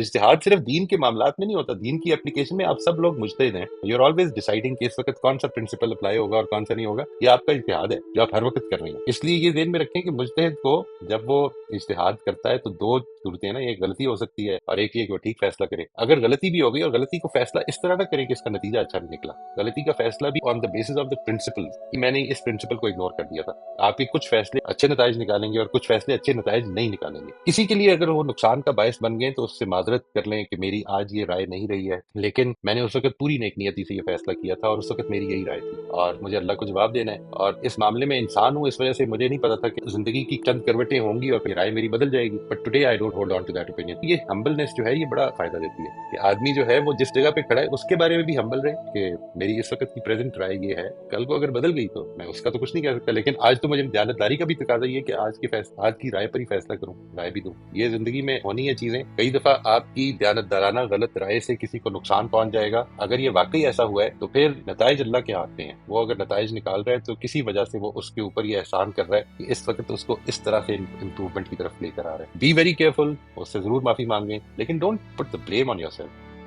इज्तिहाद सिर्फ दीन के मामलात में नहीं होता, दीन की एप्लीकेशन में आप सब लोग मुजतहिद हैं। यू आर ऑलवेज डिसाइडिंग कि इस वक्त कौन सा प्रिंसिपल अप्लाई होगा और कौन सा नहीं होगा। ये आपका इज्तिहाद है जो आप हर वक्त कर रहे हैं। इसलिए ये ज़हन में रखें कि मुजतहिद को जब वो इज्तिहाद करता है तो दो सूरतें हैं ना, एक गलती हो सकती है और एक ये कि वो ठीक फैसला करे। अगर गलती भी हो गई और गलती को फैसला इस तरह ना करें कि इसका नतीजा अच्छा नहीं निकला, गलती का फैसला भी on the basis of the principle कि मैंने इस प्रिंसिपल को इग्नोर कर दिया था। आपके कुछ फैसले अच्छे नताइज निकालेंगे और कुछ फैसले अच्छे नताइज नहीं निकालेंगे। किसी के लिए अगर वो नुकसान का बायस बन गए तो उससे माजरत कर लें कि मेरी आज ये राय नहीं रही है, लेकिन मैंने उस वक्त पूरी नेक नियति से ये फैसला किया था और उस वक्त मेरी यही राय थी और मुझे अल्लाह को जवाब देना है। और इस मामले में इंसान हूँ, इस वजह से मुझे नहीं पता था कि जिंदगी की चंद करवटें होंगी और फिर राय मेरी बदल जाएगी। But today I don't hold on to that opinion. ये हम्बलनेस जो है ये बड़ा फायदा देती है कि आदमी जो है वो जिस जगह पे खड़ा है उसके बारे में भी हम्बल रहे कि मेरी इस वक्त की प्रेजेंट राय ये है, कल को अगर बदल गई तो मैं उसका तो कुछ नहीं कह सकता, लेकिन आज तो मुझे दयानतदारी का भी तकाजा ये है कि आज की राय पर ही फैसला करूं, राय भी दूं। ये जिंदगी में होनी है चीजें। कई दफा आपकी दयानतदाराना गलत राय से किसी को नुकसान पहुंच जाएगा। अगर ये वाकई ऐसा हुआ है तो फिर नताइज अल्लाह के हाथ में है। वो अगर नताइज निकाल रहा है तो किसी वजह से वो उसके ऊपर ये एहसान कर रहा है कि इस वक्त उसको इस तरह से इम्प्रूवमेंट की तरफ लेकर आ रहा है। बी वेरी केयरफुल, उससे जरूर माफी मांगें, लेकिन don't put the blame on yourself.